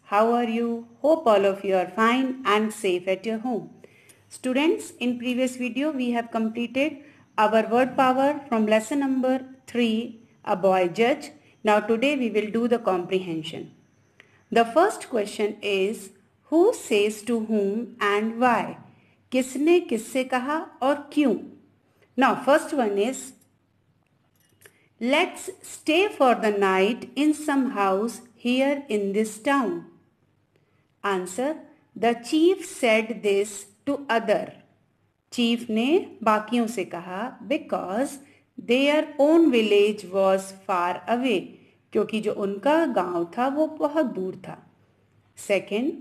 How are you? Hope all of you are fine and safe at your home. Students, in previous video we have completed our word power from lesson number 3, A Boy Judge. Now today we will do the comprehension. The first question is, who says to whom and why? किसने किससे कहा और क्यों? Now first one is, let's stay for the night in some house here in this town. Answer, the chief said this to other. Chief ने बाकियों से कहा because their own village was far away. क्योंकि जो उनका गांव था वो बहुत दूर था. Second,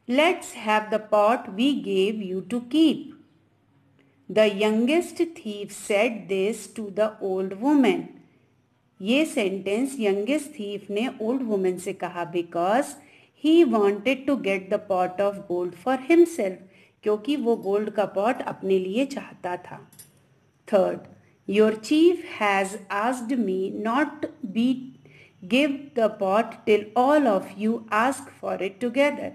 let's have the pot we gave you to keep. The youngest thief said this to the old woman. ये सेंटेंस youngest thief ने old woman से कहा because he wanted to get the pot of gold for himself. क्योंकि वो gold का pot अपने लिए चाहता था. Third, your chief has asked me not be give the pot till all of you ask for it together.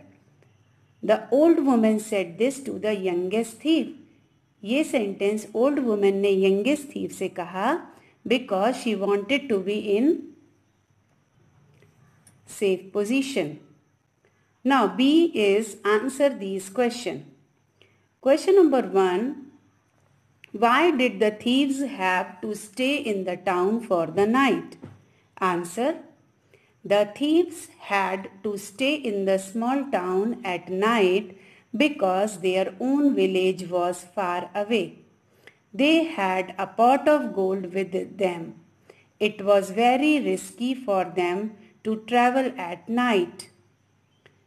The old woman said this to the youngest thief. ये sentence old woman ने youngest thief से कहा because she wanted to be in safe position. Now B is answer these questions. Question number 1. Why did the thieves have to stay in the town for the night? Answer. The thieves had to stay in the small town at night because their own village was far away. They had a pot of gold with them. It was very risky for them to travel at night.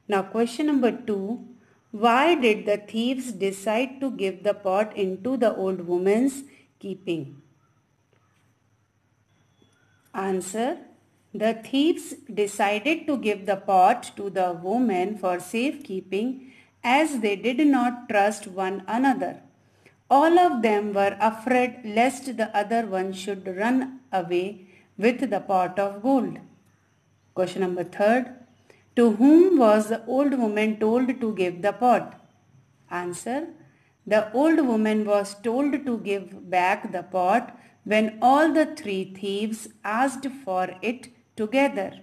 Now question number 2. Why did the thieves decide to give the pot into the old woman's keeping? Answer. The thieves decided to give the pot to the woman for safekeeping as they did not trust one another. All of them were afraid lest the other one should run away with the pot of gold. Question number 3. To whom was the old woman told to give the pot? Answer. The old woman was told to give back the pot when all the three thieves asked for it together.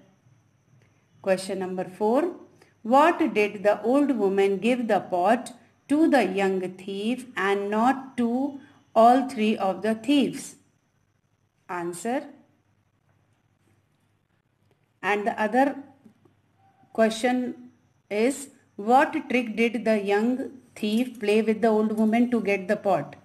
Question number 4. What did the old woman give the pot to the young thief and not to all three of the thieves? Answer. And the other question is, what trick did the young thief play with the old woman to get the pot?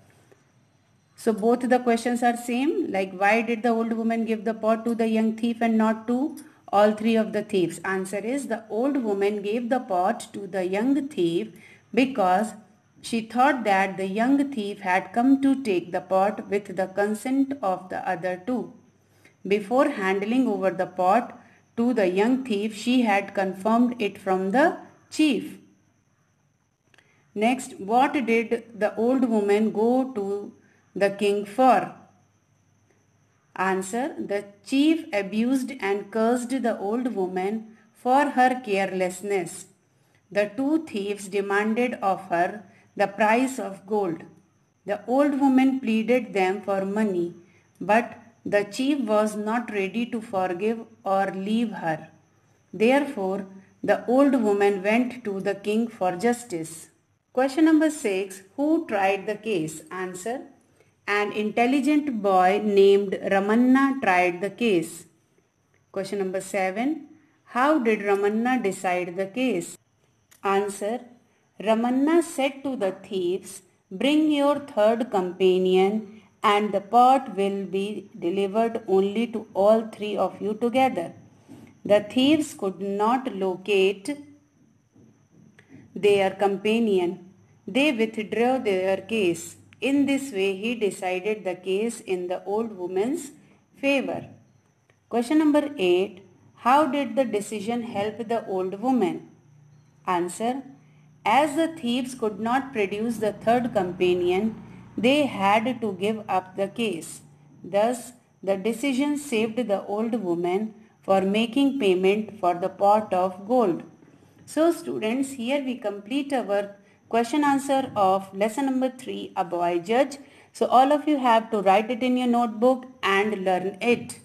So both the questions are same, like why did the old woman give the pot to the young thief and not to all three of the thieves? Answer is, the old woman gave the pot to the young thief because she thought that the young thief had come to take the pot with the consent of the other two. Before handing over the pot to the young thief, she had confirmed it from the chief. Next, what did the old woman go to the king for? Answer. The chief abused and cursed the old woman for her carelessness. The two thieves demanded of her the price of gold. The old woman pleaded them for money, but the chief was not ready to forgive or leave her. Therefore, the old woman went to the king for justice. Question number 6. Who tried the case? Answer. An intelligent boy named Ramanna tried the case. Question number 7. How did Ramanna decide the case? Answer. Ramanna said to the thieves, bring your third companion and the pot will be delivered only to all three of you together. The thieves could not locate their companion. They withdrew their case. In this way, he decided the case in the old woman's favor. Question number 8. How did the decision help the old woman? Answer. As the thieves could not produce the third companion, they had to give up the case. Thus, the decision saved the old woman for making payment for the pot of gold. So students, here we complete our question answer of lesson number 3, A Boy Judge. So all of you have to write it in your notebook and learn it.